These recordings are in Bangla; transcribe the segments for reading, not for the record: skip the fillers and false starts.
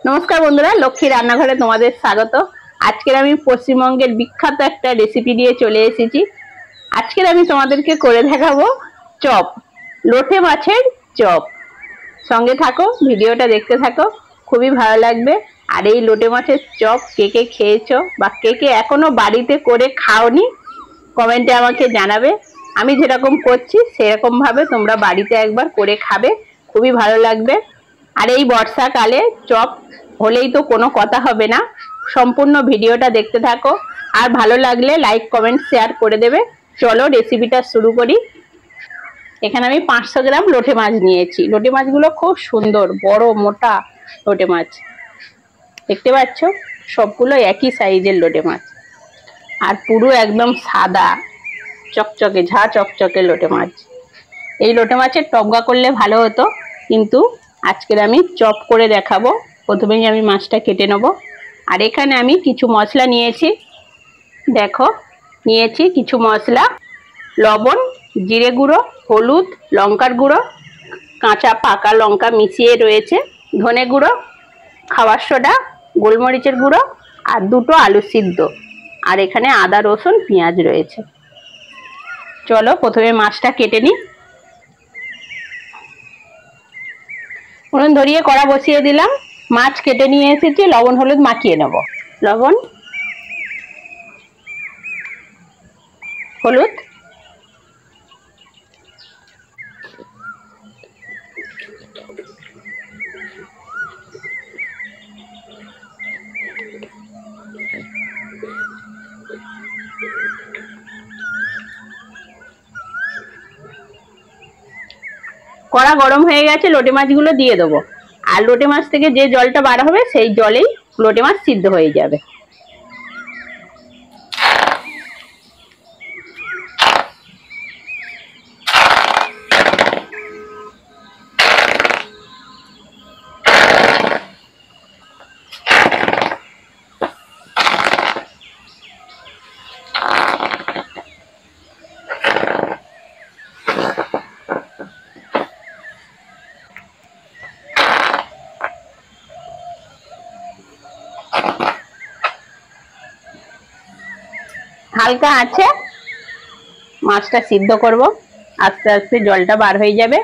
नमस्कार बंधुरा लक्ष्मी रान्नाघरे तुम्हादेर स्वागत। आजकेर आमी पश्चिमबंगेर बिख्यात एकटा रेसिपि दिये चले एसेछि। आजकेर आमी तोमादेरके करे देखाबो चप, लोटे माछेर चप। संगे थाको, भिडियोटा देखते थाको, खूबই भालो लागबे। আর এই লোটে মাছের চপ কে কে খেয়েছো বা কে কে এখনো বাড়িতে করে খাওনি কমেন্টে আমাকে জানাবে। আমি যেরকম করছি সেরকম ভাবে তোমরা বাড়িতে একবার করে খাবে, খুবই ভালো লাগবে। আর এই বর্ষাকালে চপ হলেই তো কোনো কথা হবে না। সম্পূর্ণ ভিডিওটা দেখতে থাকো, আর ভালো লাগলে লাইক কমেন্ট শেয়ার করে দেবে। চলো রেসিপিটা শুরু করি। এখানে আমি 500 গ্রাম লোটে মাছ নিয়েছি। লোটে মাছগুলো খুব সুন্দর, বড় মোটা লোটে মাছ, দেখতে পাচ্ছ সবগুলো একই সাইজের লোটে মাছ, আর পুরো একদম সাদা চকচকে ঝা চকচকে লোটে মাছ। এই লোটে মাছের টগা করলে ভালো হতো, কিন্তু আজকে আমি চপ করে দেখাবো। প্রথমেই আমি মাছটা কেটে নেব। আর এখানে আমি কিছু মশলা নিয়েছি, দেখো নিয়েছি কিছু মশলা, লবণ, জিরে গুঁড়ো, হলুদ, লঙ্কার গুঁড়ো, কাঁচা পাকা লঙ্কা মিশিয়ে রয়েছে, ধনে গুঁড়ো, খাবার সোডা, গোলমরিচের গুঁড়ো, আর দুটো আলু সিদ্ধ, আর এখানে আদা রসুন পেঁয়াজ রয়েছে। চলো প্রথমে মাছটা কেটে নিই। উনুন ধরিয়ে কড়া বসিয়ে দিলাম। মাছ কেটে নিয়ে এসেছি, লবণ হলুদ মাখিয়ে নেব। লবণ, হলুদ, কড়া গরম হয়ে গেছে, লোটে মাছগুলো দিয়ে দেবো। আর লোটে মাছ থেকে যে জলটা বার হবে সেই জলেই লোটে মাছ সিদ্ধ হয়ে যাবে। হালকা আছে মাছটা সিদ্ধ করব, আস্তে আস্তে জলটা বার হয়ে যাবে।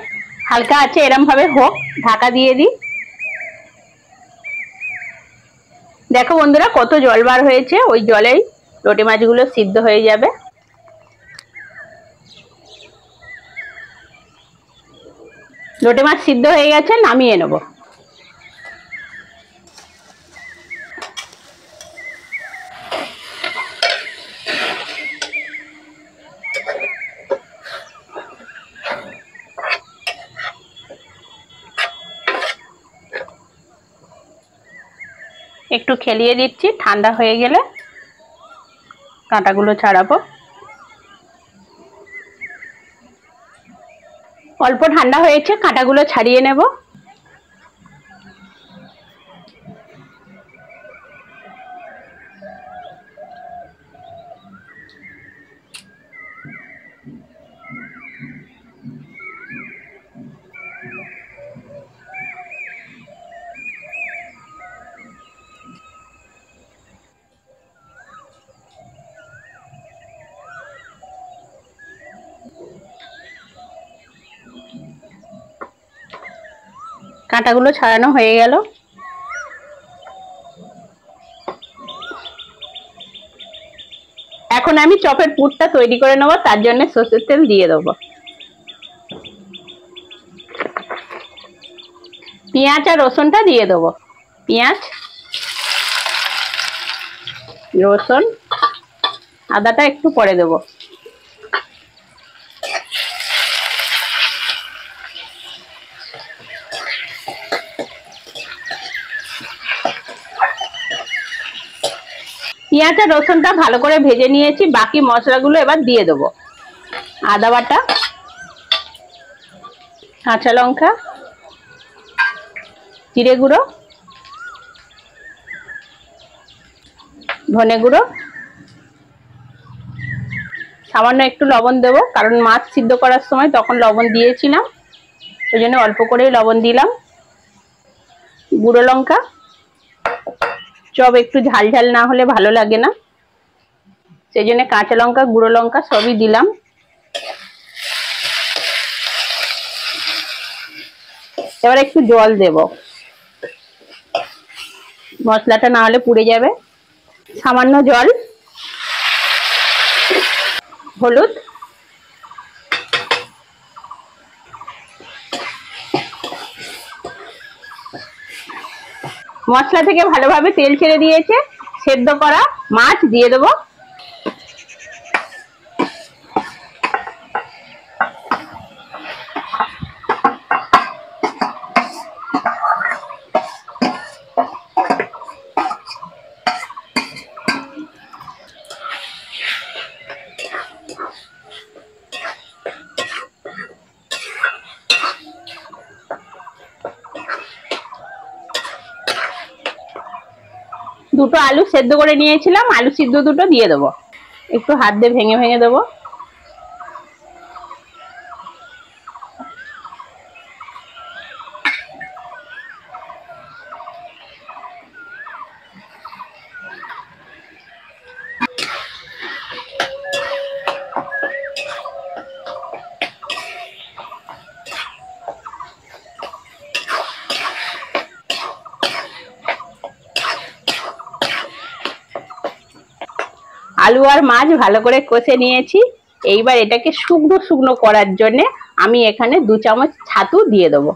হালকা আছে এরকম ভাবে হোক, ঢাকা দিয়ে দিই। দেখো বন্ধুরা কত জল বার হয়েছে, ওই জলেই লোটে মাছগুলো সিদ্ধ হয়ে যাবে। লোটে মাছ সিদ্ধ হয়ে গেছে, নামিয়ে নেব। একটু খেলিয়ে দিচ্ছি, ঠান্ডা হয়ে গেলে কাঁটাগুলো ছাড়াবো। অল্প ঠান্ডা হয়েছে, কাঁটাগুলো ছাড়িয়ে নেব। কাঁটাগুলো ছাড়ানো হয়ে গেল। এখন আমি চপের পুরটা তৈরি করে নেব, তার জন্য সরষের তেল দিয়ে দেবো। পেঁয়াজ আর রসুনটা দিয়ে দেবো। পেঁয়াজ, রসুন, আদাটা একটু পরে দেবো। পেঁয়াজ আর রসুনটা ভালো করে ভেজে নিয়েছি, বাকি মশলাগুলো এবার দিয়ে দেবো। আদা বাটা, কাঁচা লঙ্কা, জিরে গুঁড়ো, ধনে গুঁড়ো, সামান্য একটু লবণ দেবো, কারণ মাছ সিদ্ধ করার সময় তখন লবণ দিয়েছিলাম, ওই জন্য অল্প করেই লবণ দিলাম। গুঁড়ো লঙ্কা, চপ একটু ঝাল ঝাল না হলে ভালো লাগে না, সেই জন্য কাঁচা লঙ্কা গুঁড়ো লঙ্কা সবই দিলাম। এবার একটু জল দেব, মশলাটা না হলে পুড়ে যাবে। সামান্য জল, হলুদ, মশলা থেকে ভালোভাবে তেল ছেড়ে দিয়েছে, সেদ্ধ করা মাছ দিয়ে দেবো। দুটো আলু সেদ্ধ করে নিয়েছিলাম, আলু সিদ্ধ দুটো দিয়ে দেবো, একটু হাত দিয়ে ভেঙে ভেঙে দেবো। আলু আর মাছ ভালো করে কষে নিয়েছি। এইবার এটাকে শুকনো শুকনো করার জন্য আমি এখানে 2 চামচ ছাতু দিয়ে দেবো।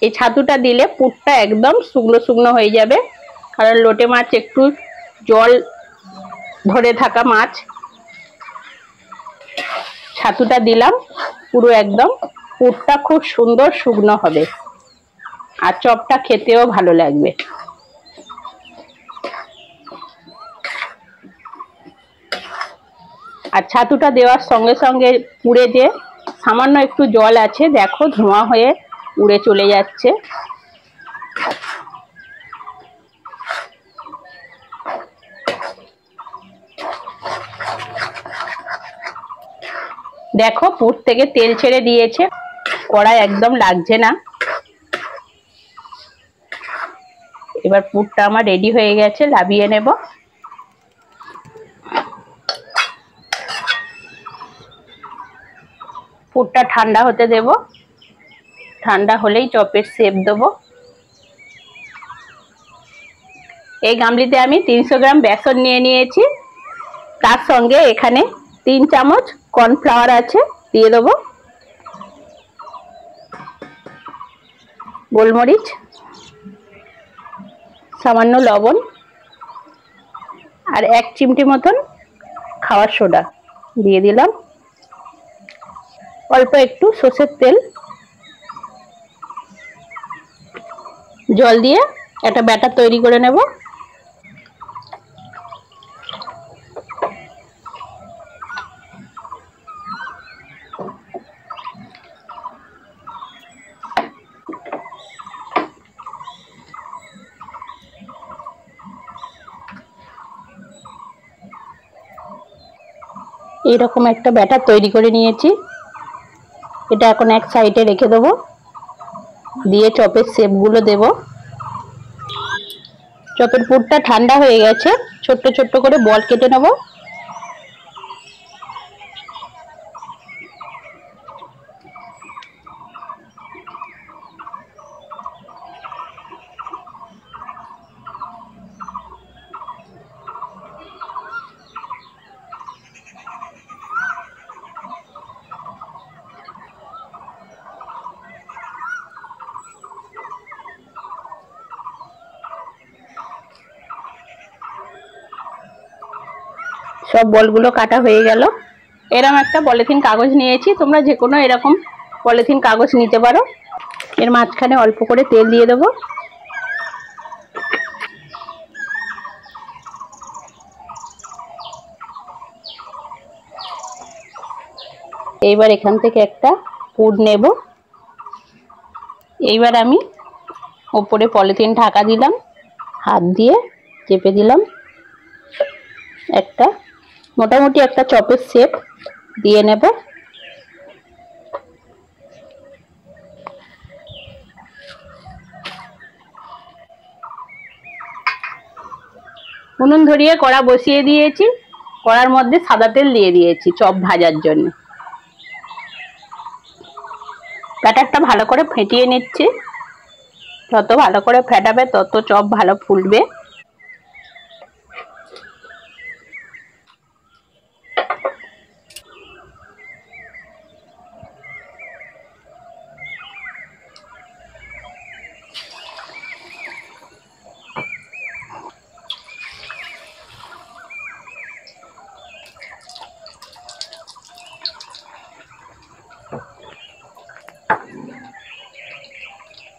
এই ছাতুটা দিলে পুরটা একদম শুকনো শুকনো হয়ে যাবে, কারণ লোটে মাছ একটু জল ধরে থাকা মাছ। ছাতুটা দিলাম, পুরো একদম পুরটা খুব সুন্দর শুকনো হবে, আর চপটা খেতেও ভালো লাগবে। আর ছাতুটা দেওয়ার সঙ্গে সঙ্গে পুড়ে যে সামান্য একটু জল আছে, দেখো ধোঁয়া হয়ে উড়ে চলে যাচ্ছে। দেখো পুর থেকে তেল ছেড়ে দিয়েছে, কড়াই একদম লাগছে না। এবার পুরটা আমার রেডি হয়ে গেছে, নামিয়ে নেব। পুরটা ঠান্ডা হতে দেব, ঠান্ডা হলেই চপের শেপ দেব। এই গামলিতে আমি 300 গ্রাম বেসন নিয়ে নিয়েছি, তার সঙ্গে এখানে 3 চামচ কর্নফ্লাওয়ার আছে, দিয়ে দেব। গোলমরিচ, সামান্য লবণ, আর 1 চিমটি মতন খাওয়ার সোডা দিয়ে দিলাম। অল্প একটু সরষের তেল, জল দিয়ে একটা ব্যাটার তৈরি করে নেব। এইরকম একটা ব্যাটার তৈরি করে নিয়েছি, এটা এখন এক সাইডে রেখে দেবো, দিয়ে চপের শেপগুলো দেব। চপের পুরটা ঠান্ডা হয়ে গেছে, ছোট্ট ছোট্ট করে বল কেটে নেব। সব বলগুলো কাটা হয়ে গেল। এরকম একটা পলিথিন কাগজ নিয়েছি, তোমরা যে কোনো এরকম পলিথিন কাগজ নিতে পারো। এর মাঝখানে অল্প করে তেল দিয়ে দেবো। এইবার এখান থেকে একটা পুর নেব। এইবার আমি উপরে পলিথিন ঢাকা দিলাম, হাত দিয়ে চেপে দিলাম, একটা মোটামুটি একটা চপের শেপ দিয়ে নেব। উনুন ধরিয়ে কড়া বসিয়ে দিয়েছি, কড়ার মধ্যে সাদা তেল দিয়ে দিয়েছি চপ ভাজার জন্য। ব্যাটারটা ভালো করে ফেটিয়ে নিচ্ছি, যত ভালো করে ফেটাবে তত চপ ভালো ফুলবে।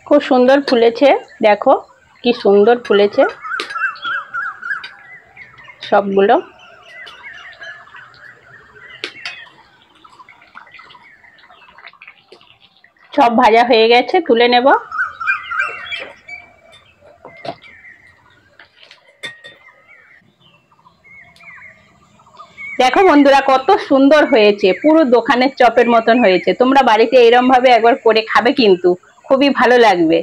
খুব সুন্দর ফুলেছে, দেখো কি সুন্দর ফুলেছে সবগুলো। সব ভাজা হয়ে গেছে, তুলে নেব। দেখো বন্ধুরা কত সুন্দর হয়েছে, পুরো দোকানের চপের মতন হয়েছে। তোমরা বাড়িতে এরকম ভাবে একবার করে খাবে, কিন্তু খুবই ভালো লাগবে।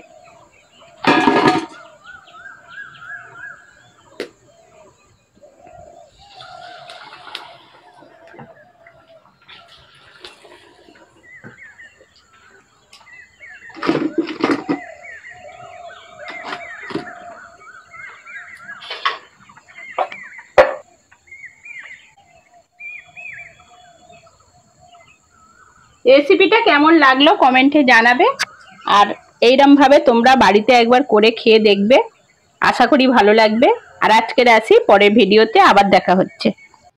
রেসিপিটা কেমন লাগলো কমেন্টে জানাবে, আর এইরকম ভাবে তোমরা বাড়িতে একবার করে খেয়ে দেখবে, আশা করি ভালো লাগবে। আর আজকের আসি, পরের ভিডিওতে আবার দেখা হচ্ছে।